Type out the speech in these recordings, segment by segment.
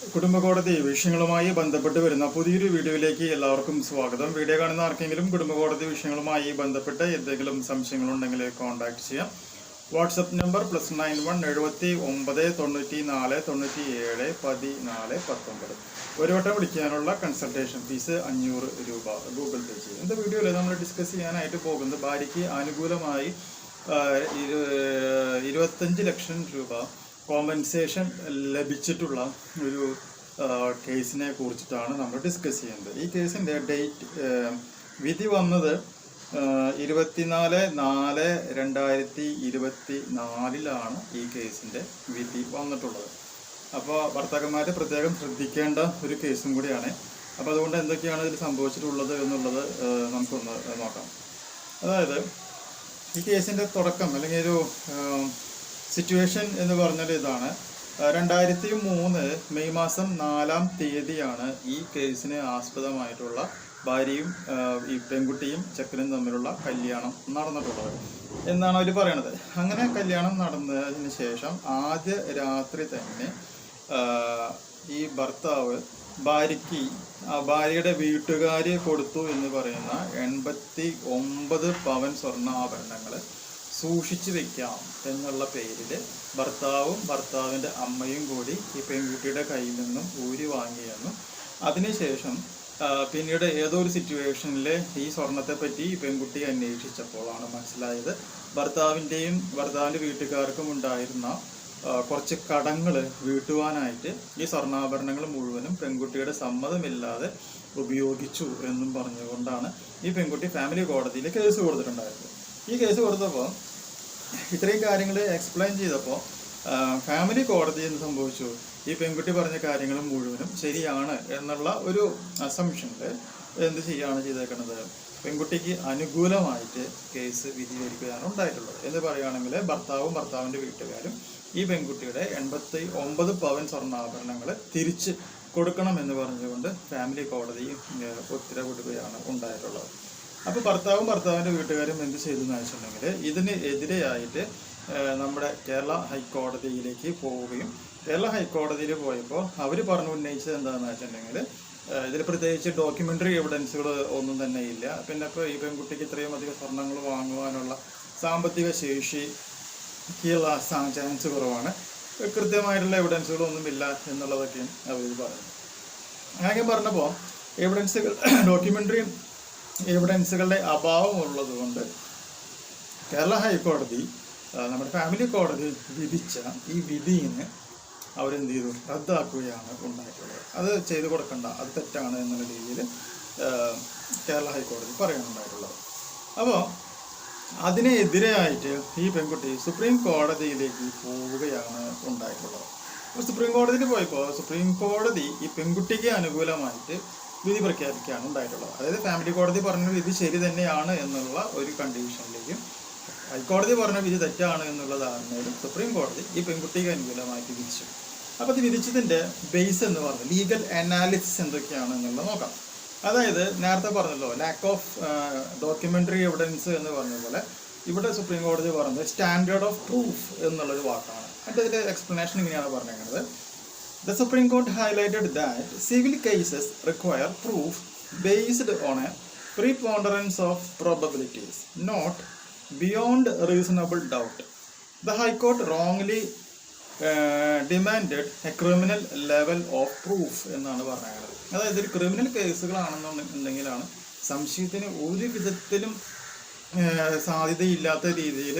കുടുംബ കോടതി വിഷയങ്ങളുമായി ബന്ധപ്പെട്ട് വരുന്ന പുതിയൊരു വീഡിയോയിലേക്ക് എല്ലാവർക്കും സ്വാഗതം. വീഡിയോ കാണുന്ന ആർക്കെങ്കിലും കുടുംബ കോടതി വിഷയങ്ങളുമായി ബന്ധപ്പെട്ട് എന്തെങ്കിലും സംശയങ്ങളുണ്ടെങ്കിൽ കോൺടാക്ട് ചെയ്യാം. WhatsApp number +91 7994 97 14 19. ഒരു വട്ടം വിളിക്കാനുള്ള കൺസൾട്ടേഷൻ ഫീസ് 500 രൂപ ഗൂഗിൾ പേ ചെയ്യും. இந்த വീഡിയോയിൽ നമ്മൾ ഡിസ്കസ് ചെയ്യാനായിട്ട് പോകുന്നത് ഭാര്യയ്ക്ക് അനുകൂലമായി 25 ലക്ഷം രൂപ കോമ്പൻസേഷൻ ലഭിച്ചിട്ടുള്ള ഒരു കേസിനെ കുറിച്ചിട്ടാണ് നമ്മൾ ഡിസ്കസ് ചെയ്യുന്നത്. ഈ കേസിൻ്റെ വിധി വന്നത് 24/4/2024 ഈ കേസിൻ്റെ വിധി വന്നിട്ടുള്ളത്. അപ്പോൾ ഭർത്താക്കന്മാർ പ്രത്യേകം ശ്രദ്ധിക്കേണ്ട ഒരു കേസും കൂടിയാണ്. അപ്പോൾ അതുകൊണ്ട് എന്തൊക്കെയാണ് ഇതിൽ സംഭവിച്ചിട്ടുള്ളത് എന്നുള്ളത് നമുക്കൊന്ന് നോക്കാം. അതായത് ഈ കേസിൻ്റെ തുടക്കം അല്ലെങ്കിൽ ഒരു സിറ്റുവേഷൻ എന്ന് പറഞ്ഞാൽ ഇതാണ്. 2003 മെയ് മാസം 4-ാം തീയതിയാണ് ഈ കേസിന് ആസ്പദമായിട്ടുള്ള ഭാര്യയും ഈ പെൺകുട്ടിയും ചെക്കനും തമ്മിലുള്ള കല്യാണം നടന്നിട്ടുള്ളത് എന്നാണ് അവർ പറയണത്. അങ്ങനെ കല്യാണം നടന്നതിന് ശേഷം ആദ്യ രാത്രി തന്നെ ഈ ഭർത്താവ് ഭാര്യയുടെ വീട്ടുകാര് കൊടുത്തു എന്ന് പറയുന്ന 89 പവൻ സ്വർണ്ണാഭരണങ്ങൾ സൂക്ഷിച്ചു വെക്കാം എന്നുള്ള പേരിൽ ഭർത്താവിൻ്റെ അമ്മയും കൂടി ഈ പെൺകുട്ടിയുടെ കയ്യിൽ നിന്നും ഊരി വാങ്ങിയെന്നും അതിനുശേഷം പിന്നീട് ഏതോ ഒരു സിറ്റുവേഷനിൽ ഈ സ്വർണത്തെ പറ്റി ഈ പെൺകുട്ടി അന്വേഷിച്ചപ്പോഴാണ് മനസ്സിലായത് ഭർത്താവിൻ്റെ വീട്ടുകാർക്കും ഉണ്ടായിരുന്ന കുറച്ച് കടങ്ങൾ വീട്ടുവാനായിട്ട് ഈ സ്വർണ്ണാഭരണങ്ങൾ മുഴുവനും പെൺകുട്ടിയുടെ സമ്മതമില്ലാതെ ഉപയോഗിച്ചു എന്നും പറഞ്ഞുകൊണ്ടാണ് ഈ പെൺകുട്ടി ഫാമിലി കോടതിയിൽ കേസ് കൊടുത്തിട്ടുണ്ടായിരുന്നത്. ഈ കേസ് കൊടുത്തപ്പോൾ ഇത്രയും കാര്യങ്ങൾ എക്സ്പ്ലെയിൻ ചെയ്തപ്പോൾ ഫാമിലി കോടതി എന്ന് സംഭവിച്ചു, ഈ പെൺകുട്ടി പറഞ്ഞ കാര്യങ്ങൾ മുഴുവനും ശരിയാണ് എന്നുള്ള ഒരു അസംഷനിൽ എന്ത് ചെയ്യാണ് ചെയ്തേക്കുന്നത്, പെൺകുട്ടിക്ക് അനുകൂലമായിട്ട് കേസ് വിധികരിക്കുകയാണ് ഉണ്ടായിട്ടുള്ളത്. എന്ന് പറയുകയാണെങ്കിൽ ഭർത്താവിൻ്റെ വീട്ടുകാരും ഈ പെൺകുട്ടിയുടെ 89 പവൻ സ്വർണ്ണാഭരണങ്ങൾ തിരിച്ച് കൊടുക്കണമെന്ന് പറഞ്ഞുകൊണ്ട് ഫാമിലി കോടതി ഉത്തരവിടുകയാണ് ഉണ്ടായിട്ടുള്ളത്. അപ്പോൾ ഭർത്താവിൻ്റെ വീട്ടുകാരും എന്ത് ചെയ്തു എന്ന് വെച്ചിട്ടുണ്ടെങ്കിൽ ഇതിന് എതിരെയായിട്ട് നമ്മുടെ കേരള ഹൈക്കോടതിയിലേക്ക് പോവുകയും കേരള ഹൈക്കോടതിയിൽ പോയപ്പോൾ അവർ ഉന്നയിച്ചത് എന്താണെന്ന് വെച്ചിട്ടുണ്ടെങ്കിൽ ഇതിൽ പ്രത്യേകിച്ച് ഡോക്യുമെൻ്ററി എവിഡൻസുകൾ ഒന്നും തന്നെ ഇല്ല. പിന്നെ ഇപ്പോൾ ഈ പെൺകുട്ടിക്ക് ഇത്രയും അധികം സ്വർണ്ണങ്ങൾ വാങ്ങുവാനുള്ള സാമ്പത്തിക ശേഷിക്കുള്ള ചാൻസ് കുറവാണ്, കൃത്യമായിട്ടുള്ള എവിഡൻസുകളൊന്നുമില്ല എന്നുള്ളതൊക്കെയും അവർ പറഞ്ഞു. അങ്ങനെ പറഞ്ഞപ്പോൾ ഡോക്യുമെൻ്ററി എവിഡൻസുകളുടെ അഭാവമുള്ളത് കൊണ്ട് കേരള ഹൈക്കോടതി നമ്മുടെ ഫാമിലി കോടതി വിധിച്ച ഈ വിധിനെ അവരെന്ത് ചെയ്തു, റദ്ദാക്കുകയാണ് ഉണ്ടായിട്ടുള്ളത്. അത് ചെയ്തു കൊടുക്കണ്ട, അത് തെറ്റാണ് എന്നുള്ള രീതിയിൽ കേരള ഹൈക്കോടതി പറയുന്നുണ്ടായിട്ടുള്ളത്. അപ്പോൾ അതിനെതിരെയായിട്ട് ഈ പെൺകുട്ടി സുപ്രീം കോടതിയിലേക്ക് പോവുകയാണ് ഉണ്ടായിട്ടുള്ളത്. അപ്പോൾ സുപ്രീം കോടതിയിൽ പോയപ്പോൾ സുപ്രീം കോടതി ഈ പെൺകുട്ടിക്ക് അനുകൂലമായിട്ട് വിധി പ്രഖ്യാപിക്കുകയാണ് ഉണ്ടായിട്ടുള്ളത്. അതായത് ഫാമിലി കോടതി പറഞ്ഞ വിധി ശരി തന്നെയാണ് എന്നുള്ള ഒരു കണ്ടീഷനിലേക്കും ഹൈക്കോടതി പറഞ്ഞ വിധി തെറ്റാണ് എന്നുള്ള ധാരണയിലും സുപ്രീം കോടതി ഈ പെൺകുട്ടിക്ക് അനുകൂലമായിട്ട് വിധിച്ചു. അപ്പോൾ ഇത് വിധിച്ചതിൻ്റെ ബേസ് എന്ന് പറഞ്ഞാൽ ലീഗൽ അനാലിസിസ് എന്തൊക്കെയാണ് എന്നുള്ളത് നോക്കാം. അതായത് നേരത്തെ പറഞ്ഞല്ലോ ലാക്ക് ഓഫ് ഡോക്യുമെൻ്ററി എവിഡൻസ് എന്ന് പറഞ്ഞ പോലെ ഇവിടെ സുപ്രീം കോടതി പറഞ്ഞത് സ്റ്റാൻഡേർഡ് ഓഫ് പ്രൂഫ് എന്നുള്ളൊരു വാക്കാണ്. എന്നിട്ട് ഇതിൻ്റെ എക്സ്പ്ലനേഷൻ ഇങ്ങനെയാണ് പറഞ്ഞിരിക്കുന്നത്. The Supreme Court highlighted that civil cases require proof based on a preponderance of probabilities, not beyond reasonable doubt. The High Court wrongly demanded a criminal level of proof എന്നാണ് പറഞ്ഞത്. അതായത് ഒരു ക്രിമിനൽ കേസുകളാണെന്നുണ്ടെങ്കിലാണ് സംശയത്തിന് ഒരു വിധത്തിലും സാധ്യതയില്ലാത്ത രീതിയിൽ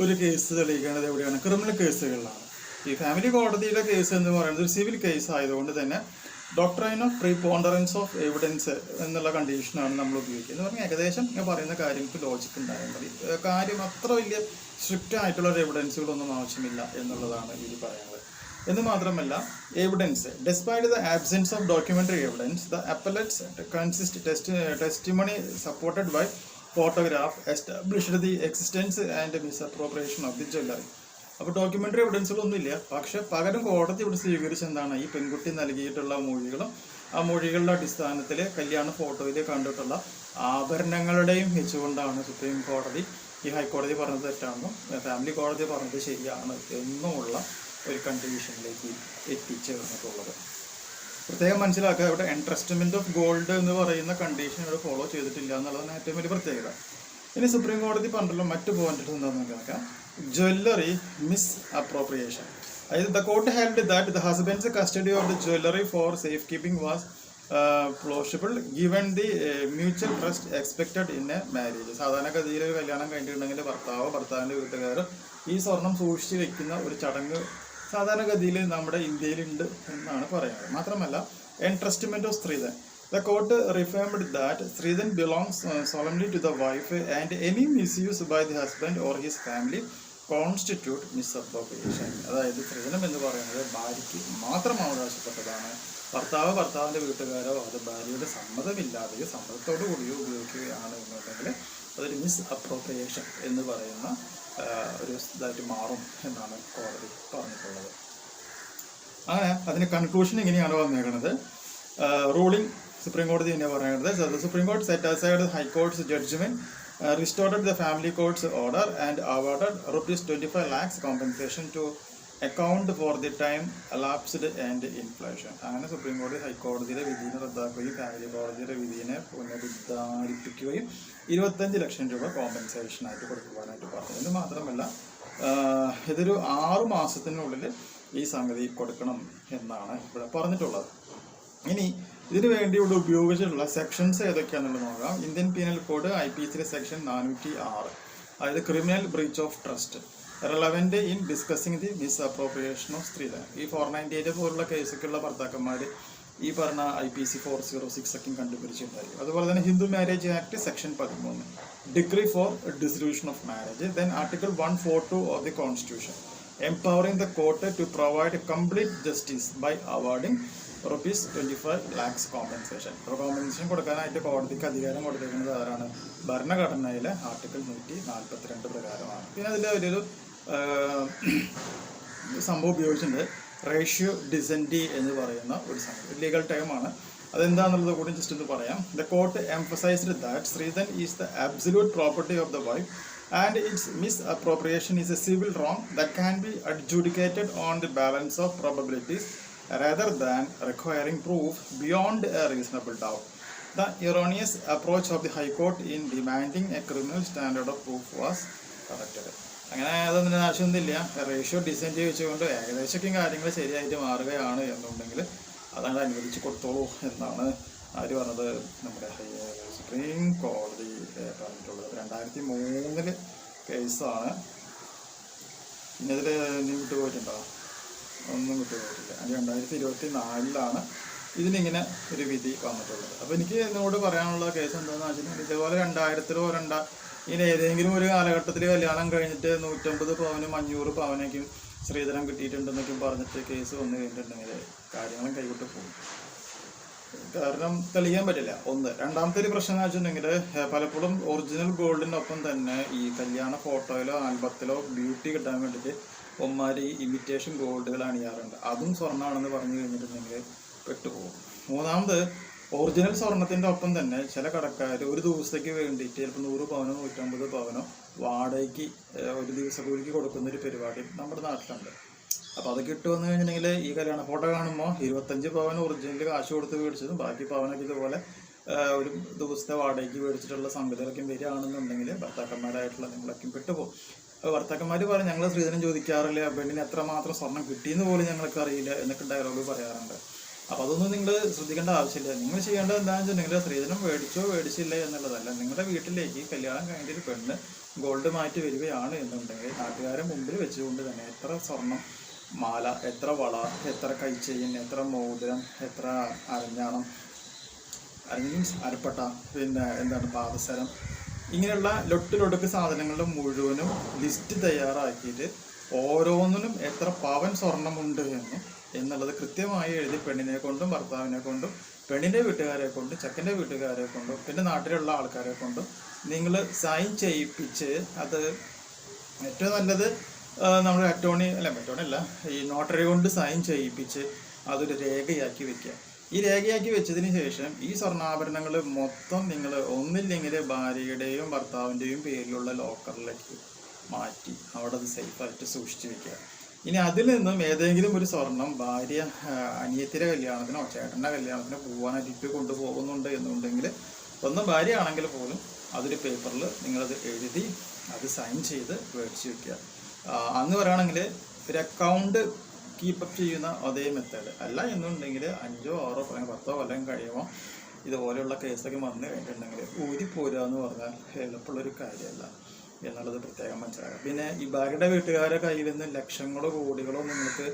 ഒരു കേസ് തെളിയിക്കേണ്ടത് എവിടെയാണ്, ക്രിമിനൽ കേസുകളിലാണ്. ഈ ഫാമിലി കോടതിയുടെ കേസ് എന്ന് പറയുന്നത് ഒരു സിവിൽ കേസ് ആയതുകൊണ്ട് തന്നെ ഡോക്ട്രൈൻ ഓഫ് പ്രീപോണ്ടറൻസ് ഓഫ് എവിഡൻസ് എന്നുള്ള കണ്ടീഷനാണ് നമ്മൾ ഉപയോഗിക്കുന്നത്. എന്ന് പറഞ്ഞാൽ ഏകദേശം പറയുന്ന കാര്യങ്ങൾക്ക് ലോജിക്ക് ഉണ്ടായാൽ മതി, കാര്യം അത്ര വലിയ സ്ട്രിക്റ്റ് ആയിട്ടുള്ള എവിഡൻസുകളൊന്നും ആവശ്യമില്ല എന്നുള്ളതാണ് ഇതിൽ പറയുന്നത്. എന്ന് മാത്രമല്ല evidence despite the absence of documentary evidence the appellant's consistent testimony supported by photograph established the existence and misappropriation of the jewellery. അപ്പോൾ ഡോക്യുമെൻ്ററി എവിഡൻസുകളൊന്നുമില്ല, പക്ഷെ പകരം കോടതി ഇവിടെ സ്വീകരിച്ച എന്താണ്, ഈ പെൺകുട്ടി നൽകിയിട്ടുള്ള മൊഴികളും ആ മൊഴികളുടെ അടിസ്ഥാനത്തിൽ കല്യാണ ഫോട്ടോയിൽ കണ്ടിട്ടുള്ള ആഭരണങ്ങളുടെയും വെച്ചുകൊണ്ടാണ് സുപ്രീം കോടതി ഈ ഹൈക്കോടതി പറഞ്ഞത് തെറ്റാണെന്നും ഫാമിലി കോടതി പറഞ്ഞത് ശരിയാണ് എന്നുമുള്ള ഒരു കണ്ടീഷനിലേക്ക് എത്തിച്ചേർന്നിട്ടുള്ളത്. പ്രത്യേകം മനസ്സിലാക്കുക, ഇവിടെ എൻട്രസ്റ്റ്മെന്റ് ഓഫ് ഗോൾഡ് എന്ന് പറയുന്ന കണ്ടീഷൻ ഇവിടെ ഫോളോ ചെയ്തിട്ടില്ല എന്നുള്ളതാണ് ഏറ്റവും വലിയ പ്രത്യേകത. ഇനി സുപ്രീം കോടതി പറഞ്ഞല്ലോ മറ്റു പോയിന്റ് എന്താണെന്ന് നോക്കാം. Jewellery misappropriation. അതായത് the court held that the husband's custody of the jewellery for safe keeping was plausible given the mutual trust expected in a marriage. സാധാരണഗതിയിൽ ഒരു കല്യാണം കഴിഞ്ഞിട്ടുണ്ടെങ്കിൽ ഭർത്താവിൻ്റെ വീട്ടുകാർ ഈ സ്വർണം സൂക്ഷിച്ച് വെക്കുന്ന ഒരു ചടങ്ങ് സാധാരണഗതിയിൽ നമ്മുടെ ഇന്ത്യയിലുണ്ട് എന്നാണ് പറയുന്നത്. മാത്രമല്ല എൻട്രസ്റ്റ്മെന്റ് of സ്ത്രീധൻ. The court reaffirmed that Sridhan belongs solemnly to the wife and any misuse by the husband or his family constitute misappropriation. അതായത് സ്ത്രീധനം എന്ന് പറയുന്നത് ഭാര്യയ്ക്ക് മാത്രം അവകാശപ്പെട്ടതാണ്. ഭർത്താവിൻ്റെ വീട്ടുകാരോ അത് ഭാര്യയുടെ സമ്മതമില്ലാതെയോ സമ്മതത്തോടു കൂടിയോ ഉപയോഗിക്കുകയാണ് എന്നുണ്ടെങ്കിൽ അതൊരു മിസ് അപ്രോപ്രിയേഷൻ എന്ന് പറയുന്ന ഒരു ഇതായിട്ട് മാറും എന്നാണ് കോടതി പറഞ്ഞിട്ടുള്ളത്. അങ്ങനെ അതിന് കൺക്ലൂഷൻ ഇങ്ങനെയാണ് വന്നേക്കുന്നത്. റൂളിംഗ് സുപ്രീം കോടതി തന്നെ പറയുന്നത്, the Supreme Court set aside the High Court's judgment, restored the Family Court's order and awarded ₹25 lakhs compensation to account for the time elapsed and inflation. അങ്ങനെ സുപ്രീം കോടതി ഹൈക്കോടതിയുടെ വിധിയെ റദ്ദാക്കുകയും ഫാമിലി കോടതിയുടെ വിധിയെ പുനരുദ്ധാരിപ്പിക്കുകയും 25 ലക്ഷം രൂപ കോമ്പൻസേഷൻ ആയിട്ട് കൊടുക്കുവാനായിട്ട് പറഞ്ഞു. ഇത് മാത്രമല്ല ഇതൊരു 6 മാസത്തിനുള്ളിൽ ഈ സംഗതി കൊടുക്കണം എന്നാണ് ഇവിടെ പറഞ്ഞിട്ടുള്ളത്. ഇനി ഇതിനു വേണ്ടി ഇവിടെ ഉപയോഗിച്ചിട്ടുള്ള സെക്ഷൻസ് ഏതൊക്കെയാണെന്നുള്ളത് നോക്കാം. Indian penal code IPC section 406, അതായത് criminal breach of trust, relevant in discussing the misappropriation of സ്ത്രീധനം. ഈ 498 പോലുള്ള കേസൊക്കെയുള്ള ഭർത്താക്കന്മാർ ഈ പറഞ്ഞ IPC 406 ഒക്കെ കണ്ടുപിടിച്ചിട്ടുണ്ടായിരിക്കും. അതുപോലെ തന്നെ Hindu marriage act section 13, decree for dissolution of marriage, then article 142 of the constitution, empowering the court to provide complete justice by awarding ₹25 lakhs compensation. Compensation കൊടുക്കാനായിട്ട് കോടതിക്ക് അധികാരം കൊടുത്തിരിക്കുന്നത് ആരാണ്? ഭരണഘടനയിലെ ആർട്ടിക്കിൾ 142 പ്രകാരമാണ്. പിന്നെ അതിൽ ഒരു സംഭവം ഉപയോഗിച്ചിട്ടുണ്ട്, റേഷ്യോ ഡിസെൻറ്റി എന്ന് പറയുന്ന ഒരു സംഭവം, ലീഗൽ ടൈമാണ്. അതെന്താണെന്നുള്ളത് കൂടി ജസ്റ്റ് ഒന്ന് പറയാം. The court emphasised that stridhan is the absolute property of the wife and its misappropriation is a civil wrong that can be adjudicated on the balance of probabilities rather than requiring proof beyond a reasonable doubt. The erroneous approach of the High Court in demanding a criminal standard of proof was corrected. അങ്ങനെ അതൊന്നും ആവശ്യമൊന്നുമില്ല. Ratio design വെച്ചുകൊണ്ട് ഏകദേശമൊക്കെ കാര്യങ്ങൾ ശരിയായിട്ട് മാറുകയാണ് എന്നുണ്ടെങ്കിൽ അതങ്ങനെ അനുവദിച്ച് കൊടുത്തോളൂ എന്നാണ് ആര് പറഞ്ഞത്? നമ്മുടെ സുപ്രീം കോടതി പറഞ്ഞിട്ടുള്ളത്. 2003 കേസാണ്. പിന്നെ ഇതിൽ നീ വിട്ടുപോയിട്ടുണ്ടോ? ഒന്നും വിട്ടുപോയിട്ടില്ല. 2024 ഇതിനിങ്ങനെ ഒരു വിധി വന്നിട്ടുള്ളത്. അപ്പോൾ എനിക്ക് എന്നോട് പറയാനുള്ള കേസ് എന്താണെന്ന് വെച്ചിട്ടുണ്ടെങ്കിൽ, ഇതേപോലെ 2000-ലോ ഇങ്ങനെ ഏതെങ്കിലും ഒരു കാലഘട്ടത്തിൽ കല്യാണം കഴിഞ്ഞിട്ട് 150 പവനും 500 പവനേക്കും സ്ത്രീധനം കിട്ടിയിട്ടുണ്ടെന്നൊക്കെ പറഞ്ഞിട്ട് കേസ് വന്നു കഴിഞ്ഞിട്ടുണ്ടെങ്കിൽ കാര്യങ്ങളും കൈവിട്ട് പോകും. കാരണം തെളിയാൻ പറ്റില്ല. ഒന്ന്. രണ്ടാമത്തെ ഒരു പ്രശ്നം എന്ന് വെച്ചിട്ടുണ്ടെങ്കിൽ, പലപ്പോഴും ഒറിജിനൽ ഗോൾഡിനൊപ്പം തന്നെ ഈ കല്യാണ ഫോട്ടോയിലോ ആൽബത്തിലോ ബ്യൂട്ടി കിട്ടാൻ വേണ്ടിയിട്ട് ഒന്മാർ ഈ ഇമിറ്റേഷൻ ഗോൾഡുകൾ അണിയാറുണ്ട്. അതും സ്വർണ്ണമാണെന്ന് പറഞ്ഞു കഴിഞ്ഞിട്ടുണ്ടെങ്കിൽ പെട്ടുപോകും. മൂന്നാമത്, ഒറിജിനൽ സ്വർണത്തിൻ്റെ ഒപ്പം തന്നെ ചില കടക്കാർ ഒരു ദിവസത്തേക്ക് വേണ്ടിയിട്ട് ചിലപ്പോൾ 100 പവനോ 150 പവനോ വാടകയ്ക്ക് ഒരു ദിവസക്കൂലിക്ക് കൊടുക്കുന്ന ഒരു പരിപാടി നമ്മുടെ നാട്ടിലുണ്ട്. അപ്പോൾ അത് കിട്ടുമെന്ന് കഴിഞ്ഞിട്ടുണ്ടെങ്കിൽ ഈ കല്യാണ ഫോട്ടോ കാണുമ്പോൾ 25 പവൻ ഒറിജിനൽ കാശ് കൊടുത്ത് മേടിച്ചതും ബാക്കി പവനൊക്കെ ഇതുപോലെ ഒരു ദിവസത്തെ വാടകയ്ക്ക് മേടിച്ചിട്ടുള്ള സംഗതികളൊക്കെ വരികയാണെന്നുണ്ടെങ്കിൽ ഭർത്താക്കന്മാരായിട്ടുള്ള നിങ്ങളൊക്കെ പെട്ടുപോകും. അപ്പോൾ ഭർത്താക്കന്മാർ പറയും, ഞങ്ങൾ സ്ത്രീധനം ചോദിക്കാറില്ല, പെണ്ണിന് എത്രമാത്രം സ്വർണം കിട്ടിയെന്ന് പോലും ഞങ്ങൾക്ക് അറിയില്ല എന്നൊക്കെ ഡയലോഗ് പറയാറുണ്ട്. അപ്പോൾ അതൊന്നും നിങ്ങൾ ശ്രദ്ധിക്കേണ്ട ആവശ്യമില്ല. നിങ്ങൾ ചെയ്യേണ്ടത് എന്താണെന്ന് വെച്ചിട്ടുണ്ടെങ്കിൽ, സ്ത്രീധനം മേടിച്ചില്ല എന്നുള്ളതല്ല. നിങ്ങളുടെ വീട്ടിലേക്ക് കല്യാണം കഴിഞ്ഞൊരു പെണ്ണ് ഗോൾഡ് മാറ്റി വരികയാണ് എന്നുണ്ടെങ്കിൽ നാട്ടുകാരെ മുമ്പിൽ വെച്ചുകൊണ്ട് തന്നെ എത്ര സ്വർണം മാല, എത്ര വള, എത്ര കൈച്ചെയിൻ, എത്ര മോതിരം, എത്ര അരഞ്ഞാണം, അരപ്പട്ട, പിന്നെ എന്താണ് പാദസരം, ഇങ്ങനെയുള്ള ലൊട്ടിലൊടുക്ക് സാധനങ്ങളുടെ മുഴുവനും ലിസ്റ്റ് തയ്യാറാക്കിയിട്ട് ഓരോന്നിനും എത്ര പവൻ സ്വർണ്ണമുണ്ട് എന്നുള്ളത് കൃത്യമായി എഴുതി പെണ്ണിനെ കൊണ്ടും ഭർത്താവിനെ കൊണ്ടും പെണ്ണിൻ്റെ വീട്ടുകാരെ കൊണ്ടും ചെക്കൻ്റെ വീട്ടുകാരെ കൊണ്ടും പിന്നെ നാട്ടിലുള്ള ആൾക്കാരെ കൊണ്ടും നിങ്ങൾ സൈൻ ചെയ്യിപ്പിച്ച്, അത് ഏറ്റവും നല്ലത് നമ്മുടെ അറ്റോർണി അല്ല ഈ നോട്ടറി കൊണ്ട് സൈൻ ചെയ്യിപ്പിച്ച് അതൊരു രേഖയാക്കി വെക്കുക. ഈ രേഖയാക്കി വെച്ചതിന് ശേഷം ഈ സ്വർണ്ണാഭരണങ്ങൾ മൊത്തം നിങ്ങൾ ഒന്നില്ലെങ്കിൽ ഭാര്യയുടെയും ഭർത്താവിൻ്റെയും പേരിലുള്ള ലോക്കറിലേക്ക് മാറ്റി അവിടെ അത് സേഫായിട്ട് സൂക്ഷിച്ച് വെക്കുക. ഇനി അതിൽ നിന്നും ഏതെങ്കിലും ഒരു സ്വർണം ഭാര്യ അനിയത്തിയുടെ കല്യാണത്തിനോ ചേട്ടൻ്റെ കല്യാണത്തിനോ പോകാനായിട്ട് കൊണ്ടുപോകുന്നുണ്ട് എന്നുണ്ടെങ്കിൽ, സ്വന്തം ഭാര്യ ആണെങ്കിൽ പോലും അതൊരു പേപ്പറിൽ നിങ്ങളത് എഴുതി അത് സൈൻ ചെയ്ത് മേടിച്ച് വെക്കുക. അന്ന് പറയുകയാണെങ്കിൽ ഒരു അക്കൗണ്ട് കീപ്പപ്പ് ചെയ്യുന്ന അതേ മെത്തേഡ് അല്ല എന്നുണ്ടെങ്കിൽ 5, 6, 10 കൊല്ലം കഴിയുമ്പോൾ ഇതുപോലെയുള്ള കേസൊക്കെ വന്നു കഴിഞ്ഞിട്ടുണ്ടെങ്കിൽ ഊരിപ്പോരുക എന്ന് പറഞ്ഞാൽ എളുപ്പമുള്ളൊരു കാര്യമല്ല എന്നുള്ളത് പ്രത്യേകം മനസ്സിലാക്കാം. പിന്നെ ഈ ഭാര്യയുടെ വീട്ടുകാരുടെ കയ്യിൽ നിന്ന് ലക്ഷങ്ങളോ കോടികളോ നിങ്ങൾക്ക്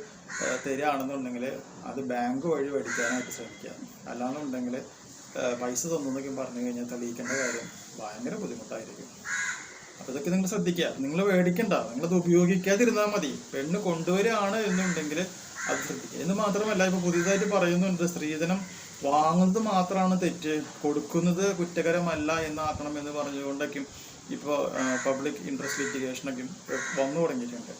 തരികയാണെന്നുണ്ടെങ്കിൽ അത് ബാങ്ക് വഴി മേടിക്കാനായിട്ട് ശ്രമിക്കുക. അല്ലാന്നുണ്ടെങ്കിൽ പൈസ തന്നൊക്കെ പറഞ്ഞു കഴിഞ്ഞാൽ തെളിയിക്കേണ്ട കാര്യം ഭയങ്കര ബുദ്ധിമുട്ടായിരിക്കും. അപ്പോൾ ഇതൊക്കെ നിങ്ങൾ ശ്രദ്ധിക്കുക. നിങ്ങൾ മേടിക്കണ്ട, നിങ്ങളത് ഉപയോഗിക്കാതിരുന്നാൽ മതി. പെണ്ണ് കൊണ്ടുവരികയാണ് എന്നുണ്ടെങ്കിൽ അത് ശ്രദ്ധിക്കുക. എന്ന് മാത്രമല്ല, ഇപ്പോൾ പുതിയതായിട്ട് പറയുന്നുണ്ട് സ്ത്രീധനം വാങ്ങുന്നത് മാത്രമാണ് തെറ്റ്, കൊടുക്കുന്നത് കുറ്റകരമല്ല എന്നാക്കണം എന്ന് പറഞ്ഞുകൊണ്ടൊക്കെയും ഇപ്പോൾ പബ്ലിക് ഇൻട്രസ്റ്റ് ലിറ്റിഗേഷനൊക്കെ വന്നു തുടങ്ങിയിട്ടുണ്ട്.